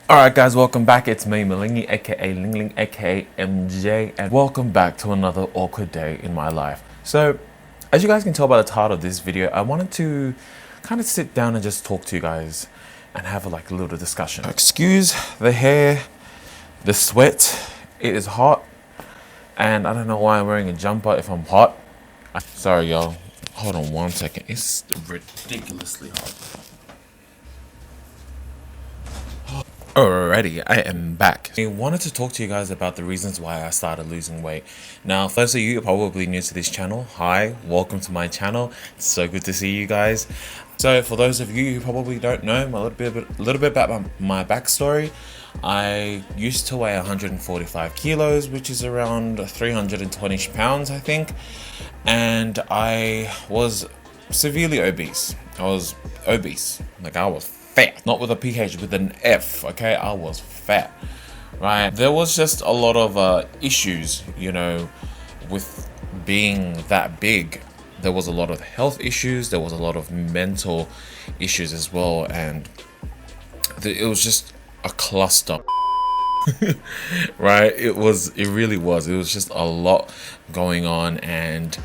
Alright guys, welcome back. It's me, Malingi, aka Lingling, aka MJ, and welcome back to another awkward day in my life. So, as you guys can tell by the title of this video, I wanted to kind of sit down and just talk to you guys and have a little discussion. Excuse the hair, the sweat, it is hot, and I don't know why I'm wearing a jumper if I'm hot. Sorry y'all, hold on one second, it's ridiculously hot. Alrighty, I am back. I wanted to talk to you guys about the reasons why I started losing weight. Now, for those of you probably new to this channel, hi, welcome to my channel. It's so good to see you guys. So, for those of you who probably don't know a little bit about my backstory, I used to weigh 145 kilos, which is around 320 pounds, I think, and I was severely obese. I was obese, I was fat, not with a PH, with an F, okay? I was fat, right? There was just a lot of issues, with being that big. There was a lot of health issues, there was a lot of mental issues as well, and it was just a cluster, right? It really was. It was just a lot going on, and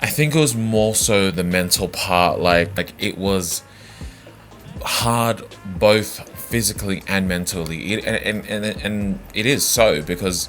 I think it was more so the mental part, like it was hard both physically and mentally, and it is so because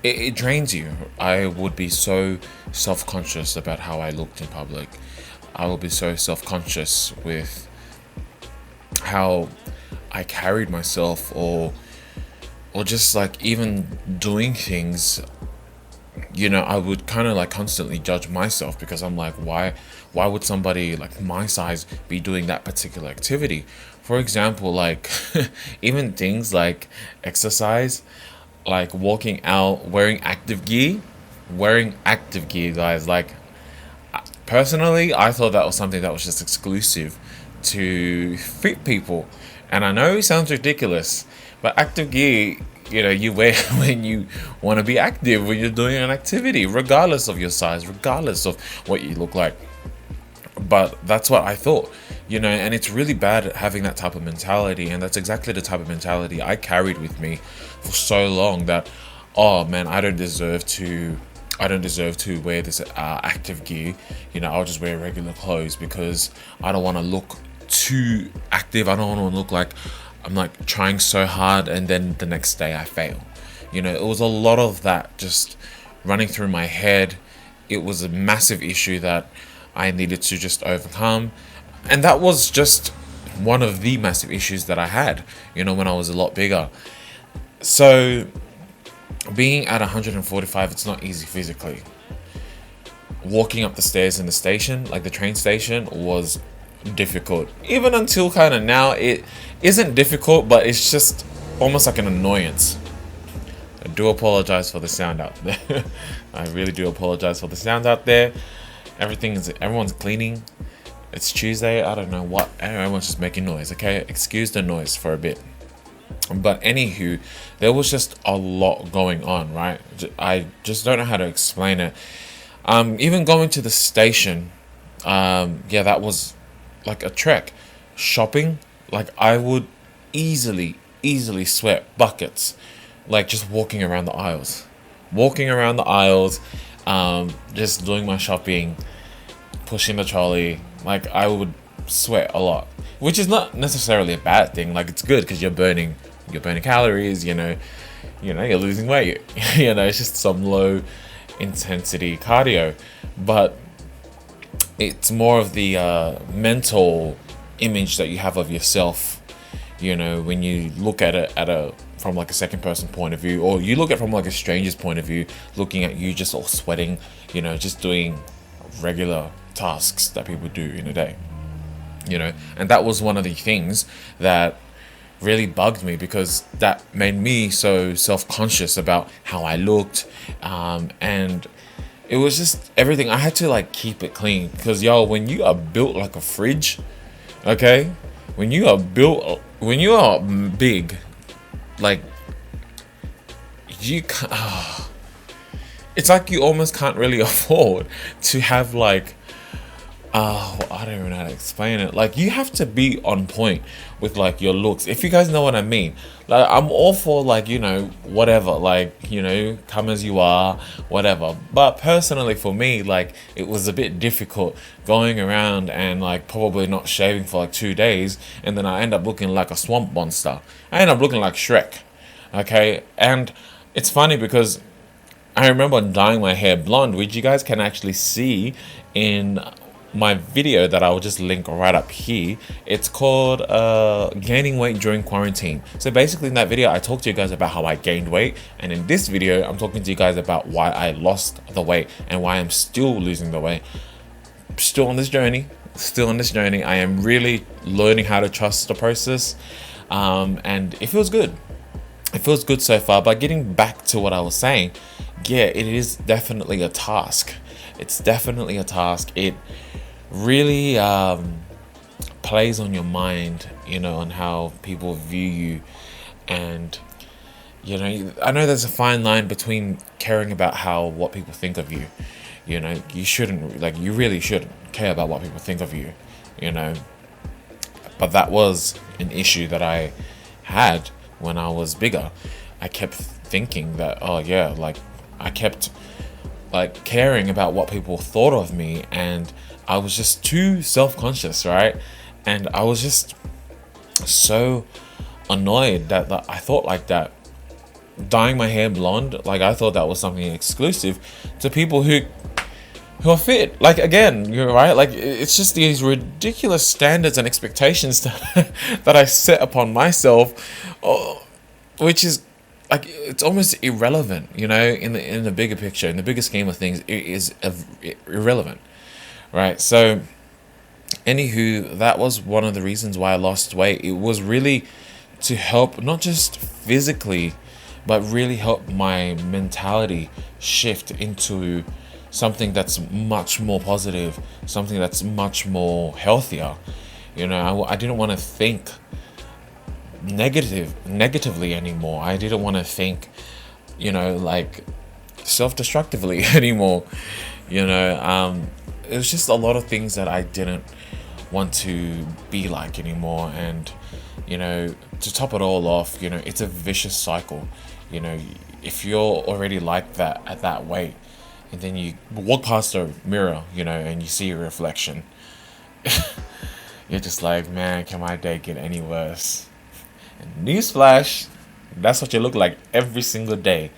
it drains you. I would be so self-conscious about how I looked in public. I would be so self-conscious with how I carried myself, or just even doing things. I would kind of constantly judge myself because I'm like, why would somebody like my size be doing that particular activity? For example, even things like exercise, like walking out wearing active gear, guys. Personally, I thought that was something that was just exclusive to fit people. And I know it sounds ridiculous, but active gear, you wear when you want to be active, when you're doing an activity, regardless of your size, regardless of what you look like. But that's what I thought, and it's really bad having that type of mentality. And that's exactly the type of mentality I carried with me for so long, that, oh man, I don't deserve to wear this active gear. I'll just wear regular clothes because I don't want to look too active. I don't want to look like I'm trying so hard and then the next day I fail. It was a lot of that just running through my head. It was a massive issue that I needed to just overcome. And that was just one of the massive issues that I had, when I was a lot bigger. So being at 145, it's not easy physically. Walking up the stairs in the station, like the train station, was difficult. Even until kind of now, it isn't difficult, but it's just almost like an annoyance. I do apologize for the sound out there. I really do apologize for the sound out there. Everyone's cleaning. It's Tuesday. I don't know what. Everyone's just making noise. Okay, excuse the noise for a bit. But anywho, there was just a lot going on, right? I just don't know how to explain it. Even going to the station, that was like a trek. Shopping, I would easily sweat buckets, just walking around the aisles, just doing my shopping, pushing the trolley. I would sweat a lot, which is not necessarily a bad thing. It's good because you're burning calories, you're losing weight. It's just some low intensity cardio, but it's more of the mental image that you have of yourself, when you look at it from a second person point of view, or you look at it from a stranger's point of view, looking at you just all sweating, just doing regular tasks that people do in a day, and that was one of the things that really bugged me, because that made me so self-conscious about how I looked, and it was just everything. I had to keep it clean, because when you are built like a fridge, okay, when you are big, you can't, it's you almost can't really afford to have Oh, I don't even know how to explain it. Like, you have to be on point with like your looks. If you guys know what I mean. Like, I'm all for like, whatever, like, come as you are, whatever. But personally for me, like, it was a bit difficult going around and like probably not shaving for like 2 days, and then I end up looking like a swamp monster. I end up looking like Shrek. Okay? And it's funny because I remember dyeing my hair blonde, which you guys can actually see in my video that I will just link right up here. It's called gaining weight during quarantine. So basically in that video I talked to you guys about how I gained weight, and in this video I'm talking to you guys about why I lost the weight and why I'm still losing the weight. Still on this journey. I am really learning how to trust the process, and it feels good. It feels good so far. But getting back to what I was saying, yeah, it is definitely a task. It's definitely a task. It really plays on your mind, on how people view you. And, I know there's a fine line between caring about what people think of you. You shouldn't, like, you really shouldn't care about what people think of you, you know. But that was an issue that I had when I was bigger. I kept thinking that, oh yeah, like, I kept like caring about what people thought of me, and I was just too self-conscious, right? And I was just so annoyed that I thought like that. Dyeing my hair blonde, like, I thought that was something exclusive to people who are fit. Like, again, you're right. Like, it's just these ridiculous standards and expectations that I set upon myself, which is like, it's almost irrelevant, in the bigger picture, in the bigger scheme of things. It is irrelevant, right? So, anywho, that was one of the reasons why I lost weight. It was really to help, not just physically, but really help my mentality shift into something that's much more positive, something that's much more healthier. I didn't want to think negatively anymore. I didn't want to think, like, self-destructively anymore. It was just a lot of things that I didn't want to be like anymore. And to top it all off, it's a vicious cycle. If you're already like that at that weight, and then you walk past a mirror, and you see your reflection, you're just like, man, can my day get any worse? And newsflash, that's what you look like every single day.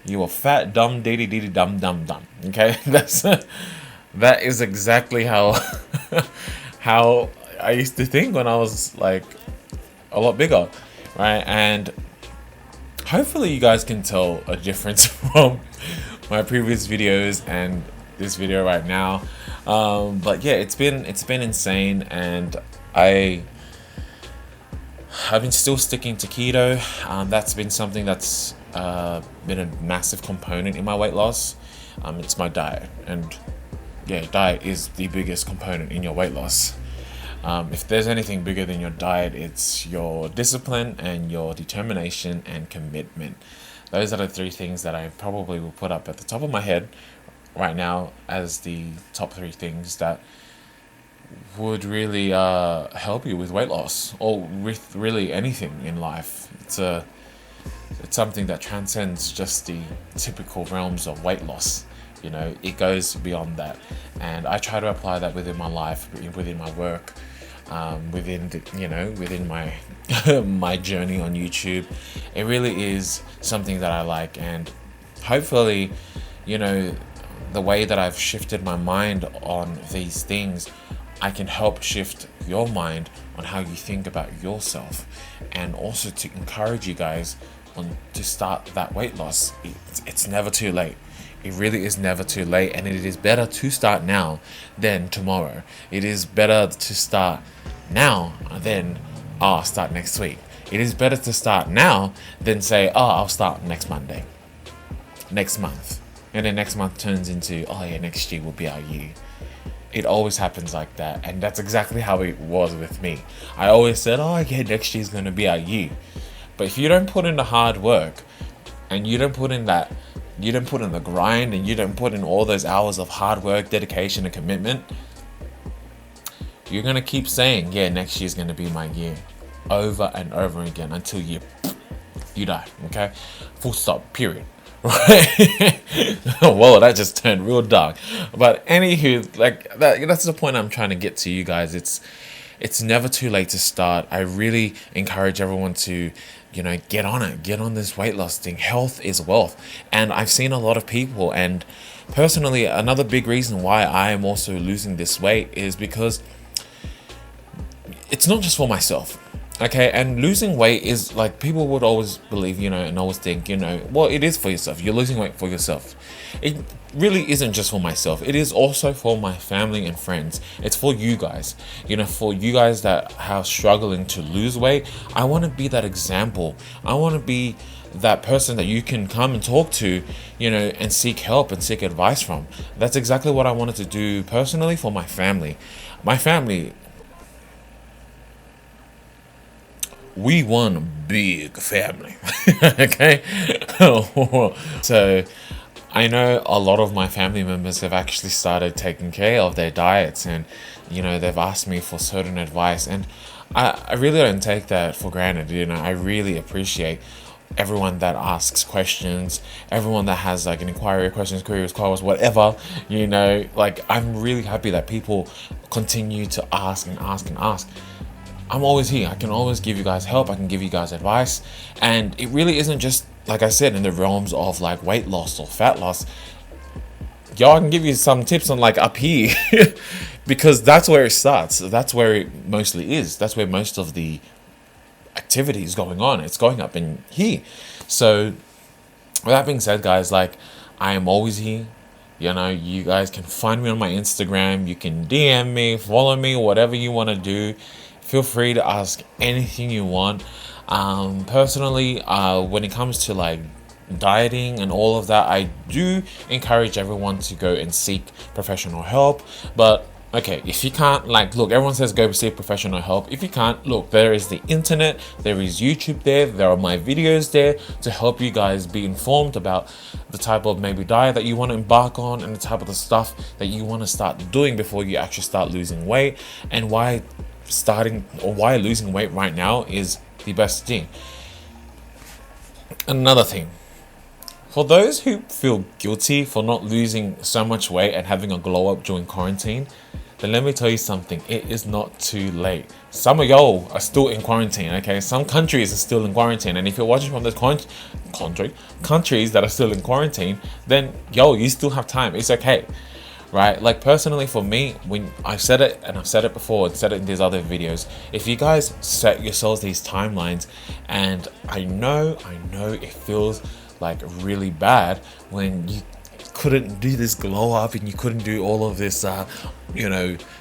You are fat, dumb, diddy diddy dum dum dum. Okay, that is exactly how how I used to think when I was like a lot bigger, right? And hopefully you guys can tell a difference from my previous videos and this video right now. But yeah, it's been insane, and I've been still sticking to keto. That's been something that's been a massive component in my weight loss. It's my diet, and yeah, diet is the biggest component in your weight loss. If there's anything bigger than your diet, it's your discipline and your determination and commitment. Those are the three things that I probably will put up at the top of my head right now as the top three things that would really help you with weight loss, or with really anything in life. It's something that transcends just the typical realms of weight loss. It goes beyond that, and I try to apply that within my life, within my work, within my my journey on YouTube. It really is something that I like, and hopefully, the way that I've shifted my mind on these things, I can help shift your mind on how you think about yourself, and also to encourage you guys to start that weight loss. It's never too late. It really is never too late, and it is better to start now than tomorrow. It is better to start now than start next week. It is better to start now than say, I'll start next Monday, next month, and then next month turns into, next year will be our year. It always happens like that, and that's exactly how it was with me. I always said, next year's going to be our year. But if you don't put in the hard work, and you don't put in the grind, and you don't put in all those hours of hard work, dedication, and commitment, You're gonna keep saying, yeah, next year's gonna be my year, over and over again until you die. Okay, full stop. Period. Right? Whoa, that just turned real dark. But anywho, like that's the point I'm trying to get to you guys. It's never too late to start. I really encourage everyone to, get on it, get on this weight loss thing. Health is wealth. And I've seen a lot of people, and personally, another big reason why I am also losing this weight is because it's not just for myself. Okay, and losing weight is like, people would always believe, and always think, well, it is for yourself. You're losing weight for yourself. It really isn't just for myself. It is also for my family and friends. It's for you guys. For you guys that are struggling to lose weight, I want to be that example. I want to be that person that you can come and talk to, and seek help and seek advice from. That's exactly what I wanted to do personally for my family. My family, we one big family. Okay. So I know a lot of my family members have actually started taking care of their diets, and they've asked me for certain advice, and I really don't take that for granted. I really appreciate everyone that asks questions, everyone that has like an inquiry, questions, queries, calls, whatever. Like, I'm really happy that people continue to ask and ask and ask. I'm always here. I can always give you guys help. I can give you guys advice. And it really isn't just, like I said, in the realms of like weight loss or fat loss. Y'all, I can give you some tips on like up here because that's where it starts. That's where it mostly is. That's where most of the activity is going on. It's going up in here. So with that being said, guys, like, I am always here. You guys can find me on my Instagram. You can DM me, follow me, whatever you want to do. Feel free to ask anything you want. Personally, when it comes to like dieting and all of that, I do encourage everyone to go and seek professional help. But okay, if you can't, like, look, everyone says go seek professional help. If you can't, look, there is the internet, there is YouTube there are my videos there to help you guys be informed about the type of maybe diet that you want to embark on, and the type of the stuff that you want to start doing before you actually start losing weight, and why losing weight right now is the best thing. Another thing, for those who feel guilty for not losing so much weight and having a glow up during quarantine, then let me tell you something. It is not too late. Some of y'all are still in quarantine, okay? Some countries are still in quarantine. And if you're watching from the countries that are still in quarantine, then you still have time. It's okay. Right? Like, personally, for me, when I've said it, and I've said it before and said it in these other videos, if you guys set yourselves these timelines, and I know it feels like really bad when you couldn't do this glow up and you couldn't do all of this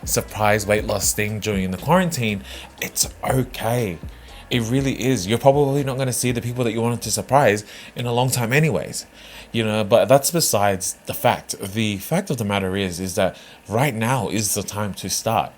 surprise weight loss thing during the quarantine. It's okay. It really is. You're probably not going to see the people that you wanted to surprise in a long time anyways. But that's besides the fact. The fact of the matter is that right now is the time to start.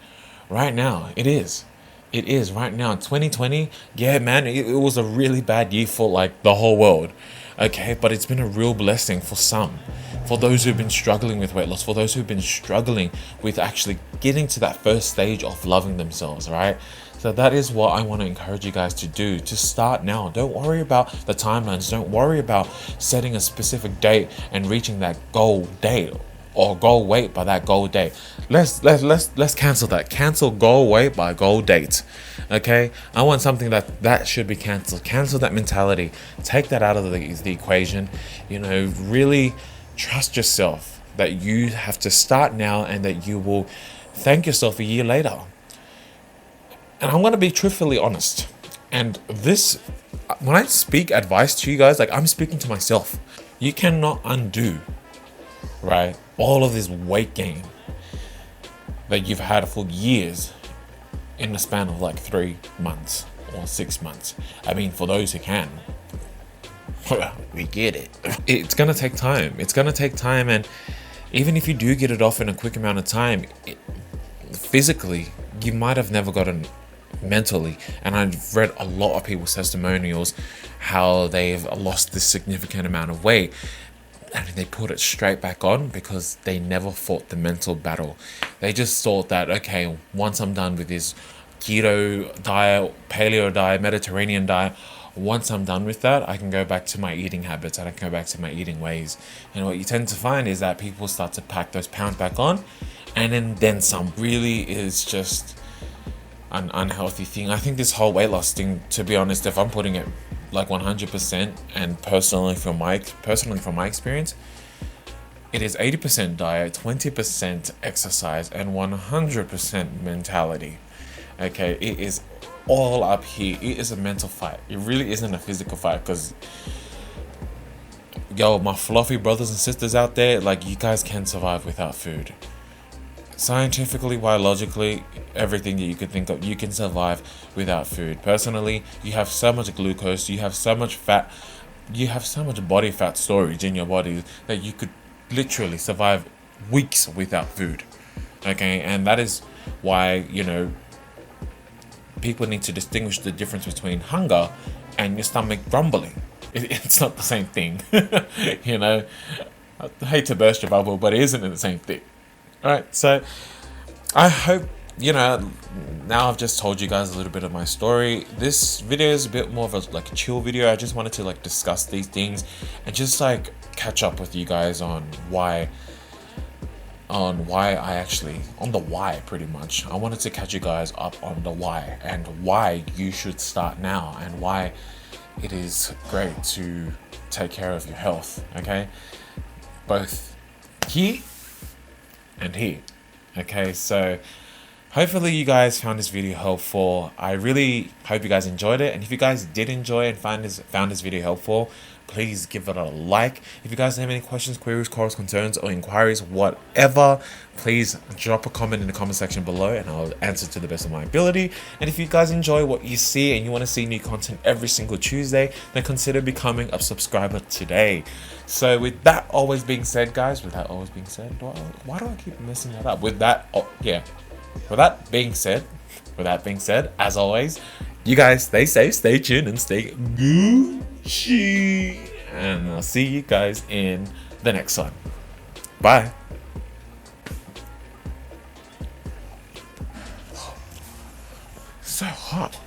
Right now, it is. It is right now. 2020, yeah, man, it was a really bad year for like the whole world. Okay, but it's been a real blessing for some. For those who've been struggling with weight loss, for those who've been struggling with actually getting to that first stage of loving themselves, right? So that is what I want to encourage you guys to do. To start now. Don't worry about the timelines. Don't worry about setting a specific date and reaching that goal date or goal weight by that goal date. Let's cancel that. Cancel goal weight by goal date. Okay? I want something that should be canceled. Cancel that mentality. Take that out of the equation. Really trust yourself that you have to start now and that you will thank yourself a year later. And I'm going to be truthfully honest. And this, when I speak advice to you guys, like, I'm speaking to myself. You cannot undo, right, all of this weight gain that you've had for years in the span of like 3 months or 6 months. I mean, for those who can, we get it. It's going to take time. It's going to take time. And even if you do get it off in a quick amount of time, physically, you might have never gotten mentally. And I've read a lot of people's testimonials how they've lost this significant amount of weight and they put it straight back on because they never fought the mental battle. They just thought that, okay, once I'm done with this keto diet, paleo diet, Mediterranean diet, once I'm done with that, I can go back to my eating habits and I can go back to my eating ways. And what you tend to find is that people start to pack those pounds back on, and then some. Really is just an unhealthy thing. I think this whole weight loss thing, to be honest, if I'm putting it like 100%, and personally from my experience, it is 80% diet, 20% exercise, and 100% mentality. Okay, it is all up here. It is a mental fight. It really isn't a physical fight, because yo, my fluffy brothers and sisters out there, like, you guys can survive without food. Scientifically, biologically, everything that you could think of, you can survive without food. Personally, you have so much glucose, you have so much fat, you have so much body fat storage in your body that you could literally survive weeks without food. Okay, and that is why, people need to distinguish the difference between hunger and your stomach grumbling. It's not the same thing. I hate to burst your bubble, but it isn't the same thing. Alright, so I hope, now I've just told you guys a little bit of my story. This video is a bit more of a chill video. I just wanted to discuss these things and just catch up with you guys on the why, pretty much. I wanted to catch you guys up on the why, and why you should start now, and why it is great to take care of your health, okay? Both here and here. Okay, so hopefully you guys found this video helpful. I really hope you guys enjoyed it, and if you guys did enjoy and found this video helpful, please give it a like. If you guys have any questions, queries, quarrels, concerns, or inquiries, whatever, please drop a comment in the comment section below and I'll answer to the best of my ability. And if you guys enjoy what you see and you want to see new content every single Tuesday, then consider becoming a subscriber today. So with that always being said, guys, why do I keep messing that up? With that being said, as always, you guys stay safe, stay tuned, and stay Gucci. And I'll see you guys in the next one. Bye. So hot.